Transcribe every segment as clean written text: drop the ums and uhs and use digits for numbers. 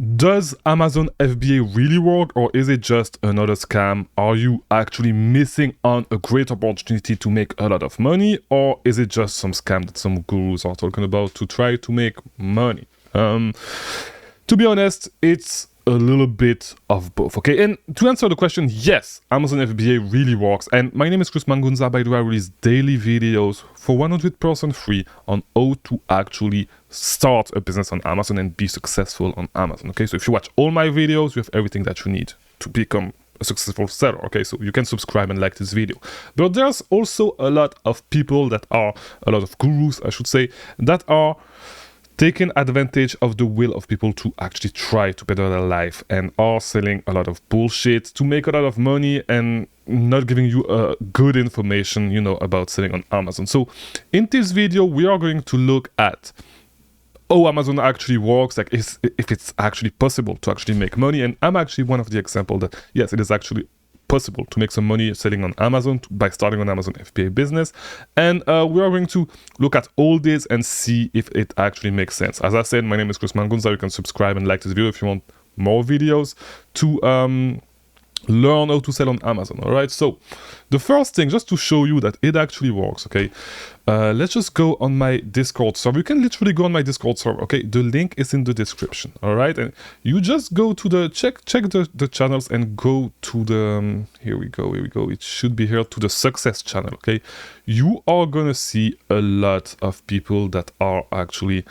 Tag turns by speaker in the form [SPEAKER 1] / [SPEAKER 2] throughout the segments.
[SPEAKER 1] Does Amazon FBA really work, or is it just another scam? Are you actually missing on a great opportunity to make a lot of money, or is it just some scam that some gurus are talking about to try to make money? To be honest, it's a little bit of both, okay? And to answer the question, yes, Amazon FBA really works. And my name is Mangunza. By the way, I release daily videos for 100% free on how to actually start a business on Amazon and be successful on Amazon, okay? So if you watch all my videos, you have everything that you need to become a successful seller, okay? So you can subscribe and like this video. But there's also a lot of people that are, a lot of gurus, I should say, that are taking advantage of the will of people to actually try to better their life and are selling a lot of bullshit to make a lot of money and not giving you good information, you know, about selling on Amazon. So in this video, we are going to look at how Amazon actually works, like if it's actually possible to actually make money. And I'm actually one of the examples that, yes, it is actually possible to make some money selling on Amazon by starting on Amazon FBA business. And we are going to look at all this and see if it actually makes sense. As I said, my name is Mangunza. You can subscribe and like this video if you want more videos to learn how to sell on Amazon. All right, so the first thing, just to show you that it actually works, okay, let's just go on my Discord server. You can literally go on my Discord server, okay? The link is in the description, all right? And you just go to the check the channels and go to the here we go, it should be here, to the success channel, okay? You are gonna see a lot of people that are actually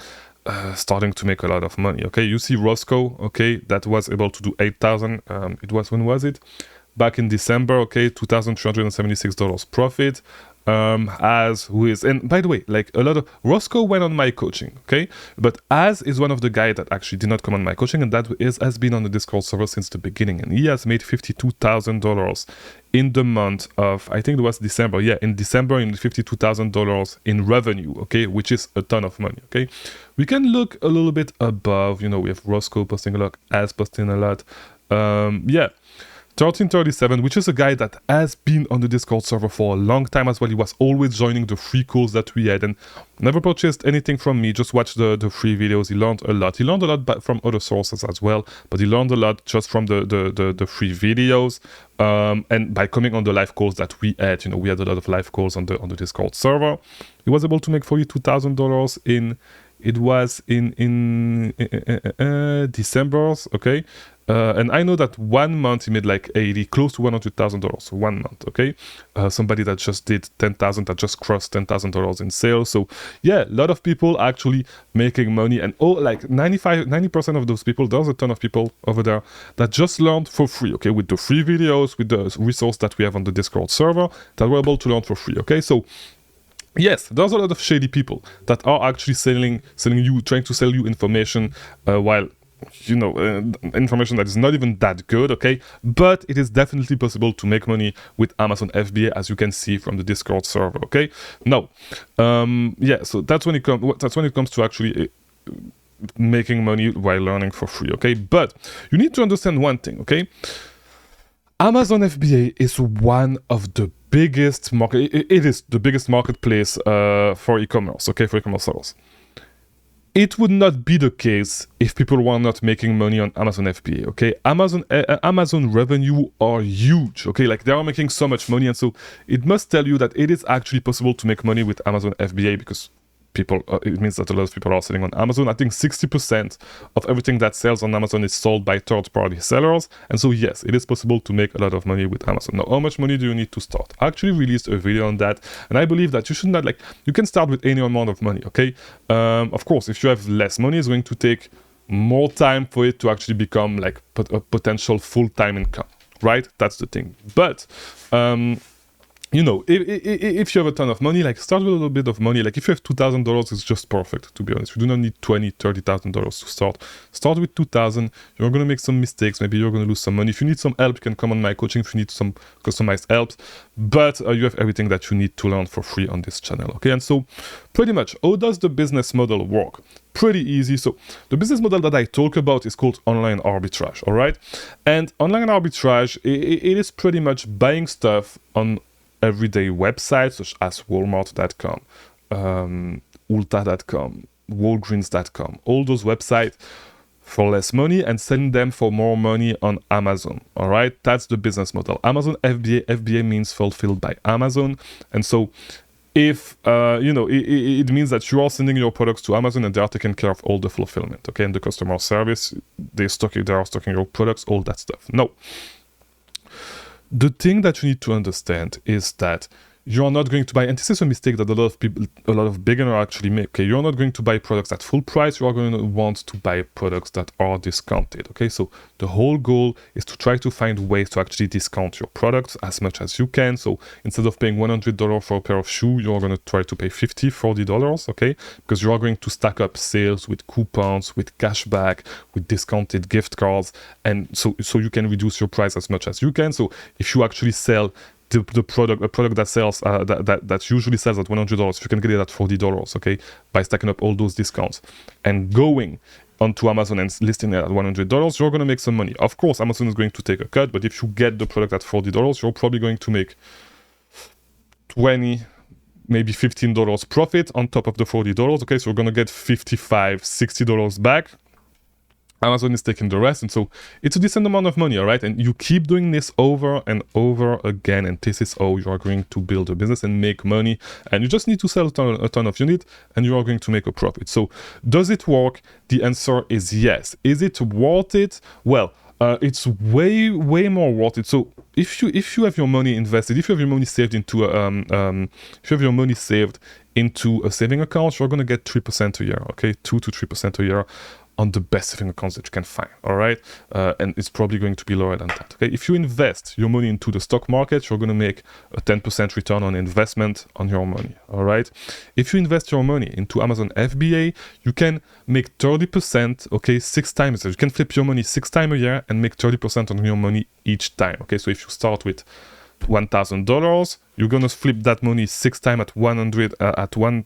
[SPEAKER 1] starting to make a lot of money, okay? You see Roscoe, okay, that was able to do 8,000. It was, when was it? Back in December, okay, $2,376 profit. Who is, and by the way, like a lot of Roscoe went on my coaching, okay, but Az is one of the guys that actually did not come on my coaching, and that has been on the Discord server since the beginning, and he has made $52,000 in the month of, I think it was December, yeah, in December, in $52,000 in revenue, okay, which is a ton of money, okay? We can look a little bit above, you know, we have Roscoe posting a lot, Az posting a lot, yeah. 1337, which is a guy that has been on the Discord server for a long time as well. He was always joining the free calls that we had and never purchased anything from me, just watched the free videos. He learned a lot. He learned a lot from other sources as well, but he learned a lot just from the free videos and by coming on the live calls that we had. You know, we had a lot of live calls on the Discord server. He was able to make $42,000 in, it was in December, okay? And I know that 1 month he made like 80, close to $100,000 1 month, okay? Somebody that just did 10,000, that just crossed $10,000 in sales. So yeah, a lot of people actually making money, and like 90% of those people, there's a ton of people over there that just learned for free, okay? With the free videos, with the resource that we have on the Discord server, that were able to learn for free, okay? So yes, there's a lot of shady people that are actually selling you, trying to sell you information while, you know, information that is not even that good, okay? But it is definitely possible to make money with Amazon FBA, as you can see from the Discord server, okay? Now, yeah, so that's when it comes to actually making money while learning for free, okay? But you need to understand one thing, okay? Amazon FBA is one of the biggest market. It is the biggest marketplace for e-commerce, okay, for e-commerce sellers. It would not be the case if people were not making money on Amazon FBA, okay? Amazon revenue are huge, okay? Like, they are making so much money, and so it must tell you that it is actually possible to make money with Amazon FBA, because people, it means that a lot of people are selling on Amazon. I think 60% of everything that sells on Amazon is sold by third-party sellers, and so yes, it is possible to make a lot of money with Amazon. Now, how much money do you need to start? I actually released a video on that, and I believe that you should not, like, you can start with any amount of money, okay? Of course, if you have less money, it's going to take more time for it to actually become like a potential full-time income, right? That's the thing. But you know, if you have a ton of money, like, start with a little bit of money. Like, if you have $2,000, it's just perfect, to be honest. You do not need $20,000, $30,000 to start. Start with $2,000. You're going to make some mistakes. Maybe you're going to lose some money. If you need some help, you can come on my coaching if you need some customized help. But you have everything that you need to learn for free on this channel, okay? And so, pretty much, how does the business model work? Pretty easy. So the business model that I talk about is called online arbitrage, all right? And online arbitrage, it is pretty much buying stuff on everyday websites such as Walmart.com, Ulta.com, Walgreens.com, all those websites for less money and selling them for more money on Amazon. All right, that's the business model. Amazon FBA means fulfilled by Amazon, and so if it means that you are sending your products to Amazon and they are taking care of all the fulfillment, okay, and the customer service, they are stocking your products, all that stuff. No, the thing that you need to understand is that you're not going to buy, and this is a mistake that a lot of beginners actually make. Okay, you're not going to buy products at full price. You are going to want to buy products that are discounted. Okay, so the whole goal is to try to find ways to actually discount your products as much as you can. So instead of paying $100 for a pair of shoes, you're going to try to pay $50, $40. Okay, because you are going to stack up sales with coupons, with cashback, with discounted gift cards, and so you can reduce your price as much as you can. So if you actually sell a product that sells that usually sells at $100, if you can get it at $40, okay, by stacking up all those discounts and going onto Amazon and listing it at $100, you're going to make some money. Of course, Amazon is going to take a cut, but if you get the product at $40, you're probably going to make $20, maybe $15 profit on top of the $40. Okay, so you're going to get $55, $60 back. Amazon is taking the rest, and so it's a decent amount of money, all right? And you keep doing this over and over again, and this is how you are going to build a business and make money. And you just need to sell a ton of units, and you are going to make a profit. So does it work? The answer is yes. Is it worth it? Well, it's way more worth it. So if you have your money invested, if you have your money saved into a saving account, you're going to get 3% a year, okay, 2 to 3% a year on the best saving accounts that you can find, all right? And it's probably going to be lower than that, okay? If you invest your money into the stock market, you're going to make a 10% return on investment on your money, all right? If you invest your money into Amazon FBA, you can make 30%, okay, 6 times. You can flip your money 6 times a year and make 30% on your money each time, okay? So if you start with $1,000, you're going to flip that money 6 times at 1.30,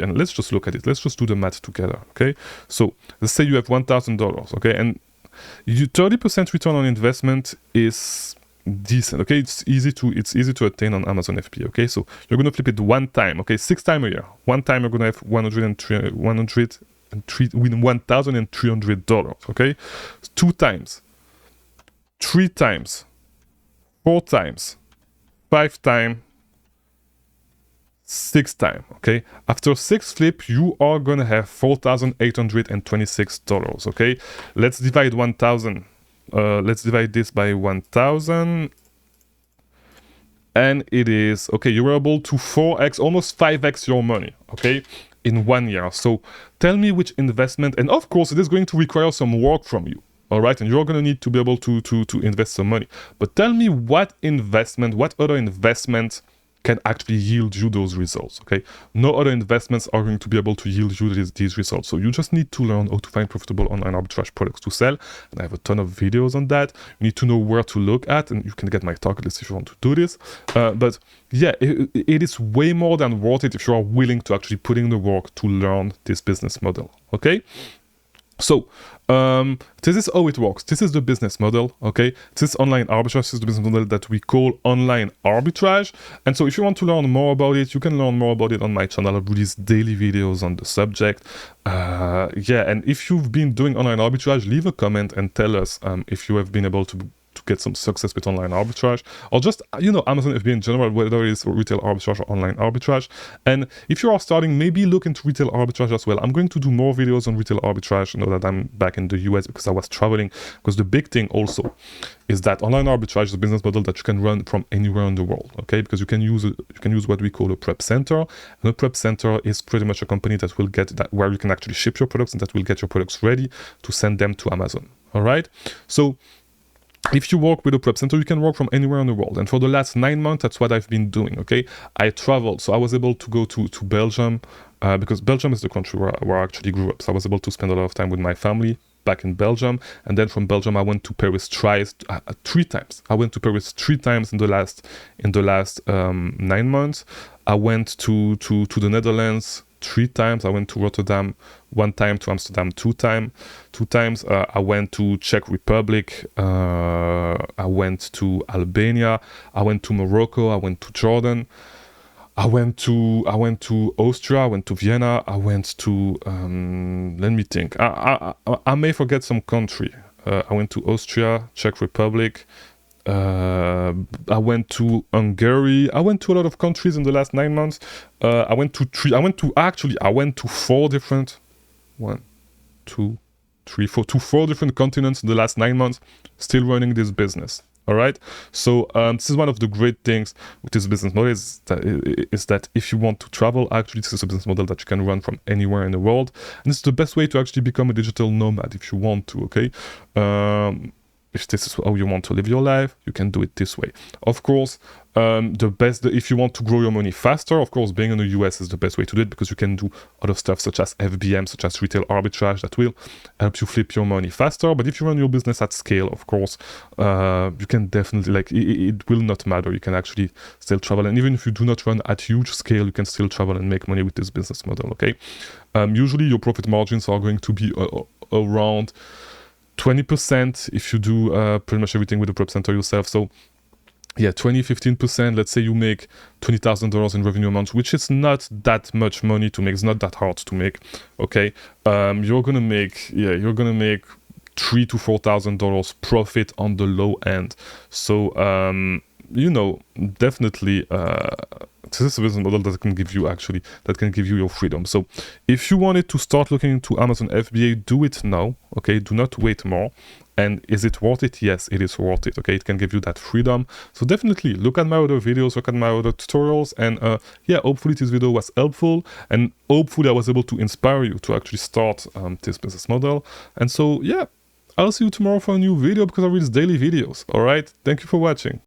[SPEAKER 1] and let's just look at it. Let's just do the math together, okay? So let's say you have $1,000, okay, and 30% return on investment is decent, okay? It's easy to attain on Amazon FBA, okay? So you're gonna flip it 1 time, okay, 6 times a year. 1 time you're gonna have $1,300, okay? 2 times, 3 times, 4 times, 5 times, 6 times, okay? After 6 flip, you are gonna have $4,826, okay? Let's divide 1,000. Let's divide this by 1,000, and it is, okay, you were able to 4x, almost 5x your money, okay, in 1 year. So tell me which investment, and of course it is going to require some work from you, all right, and you're going to need to be able to invest some money. But tell me what other investment can actually yield you those results, okay? No other investments are going to be able to yield you these results. So you just need to learn how to find profitable online arbitrage products to sell. And I have a ton of videos on that. You need to know where to look at, and you can get my target list if you want to do this. But yeah, it is way more than worth it if you are willing to actually put in the work to learn this business model, okay? So this is how it works. This is the business model, okay? This online arbitrage is the business model that we call online arbitrage. And so if you want to learn more about it, you can learn more about it on my channel. I release daily videos on the subject. Yeah, and if you've been doing online arbitrage, leave a comment and tell us if you have been able to get some success with online arbitrage, or just, Amazon FBA in general, whether it is retail arbitrage or online arbitrage. And if you are starting, maybe look into retail arbitrage as well. I'm going to do more videos on retail arbitrage now that I'm back in the US, because I was traveling. Because the big thing also is that online arbitrage is a business model that you can run from anywhere in the world, okay? Because you can use what we call a prep center. And a prep center is pretty much a company that will get that, where you can actually ship your products, and that will get your products ready to send them to Amazon, all right? So if you work with a prep center, you can work from anywhere in the world. And for the last 9 months, that's what I've been doing, okay? I traveled, so I was able to go to Belgium, because Belgium is the country where I actually grew up. So I was able to spend a lot of time with my family back in Belgium. And then from Belgium, I went to Paris 3 times. I went to Paris 3 times in the last 9 months. I went to the Netherlands 3 times. I went to Rotterdam 1 time, to Amsterdam 2 times. I went to Czech Republic. I went to Albania. I went to Morocco. I went to Jordan. I went to Austria, I went to Vienna, I went to let me think. I may forget some country. I went to Austria, Czech Republic. I went to Hungary. I went to a lot of countries in the last 9 months. I went to four different, one, two, three, four, to four different continents in the last 9 months, still running this business. All right. So this is one of the great things with this business model is that if you want to travel, actually this is a business model that you can run from anywhere in the world, and it's the best way to actually become a digital nomad if you want to. Okay. If this is how you want to live your life, you can do it this way. Of course, if you want to grow your money faster, of course, being in the US is the best way to do it, because you can do other stuff such as FBA, such as retail arbitrage, that will help you flip your money faster. But if you run your business at scale, of course, you can definitely, like, it will not matter. You can actually still travel. And even if you do not run at huge scale, you can still travel and make money with this business model, okay? Usually your profit margins are going to be around 20% if you do pretty much everything with the prep center yourself. So yeah, 15%. Let's say you make $20,000 in revenue amount, which is not that much money to make. It's not that hard to make. Okay, you're gonna make $3,000 to $4,000 profit on the low end. So you know, definitely this is a business model that can give you your freedom. So if you wanted to start looking into Amazon FBA, do it now. Okay, do not wait more. And is it worth it? Yes, it is worth it. Okay, it can give you that freedom. So definitely look at my other videos, look at my other tutorials, and yeah, hopefully this video was helpful, and hopefully I was able to inspire you to actually start this business model. And so yeah, I'll see you tomorrow for a new video, because I release daily videos. All right, thank you for watching.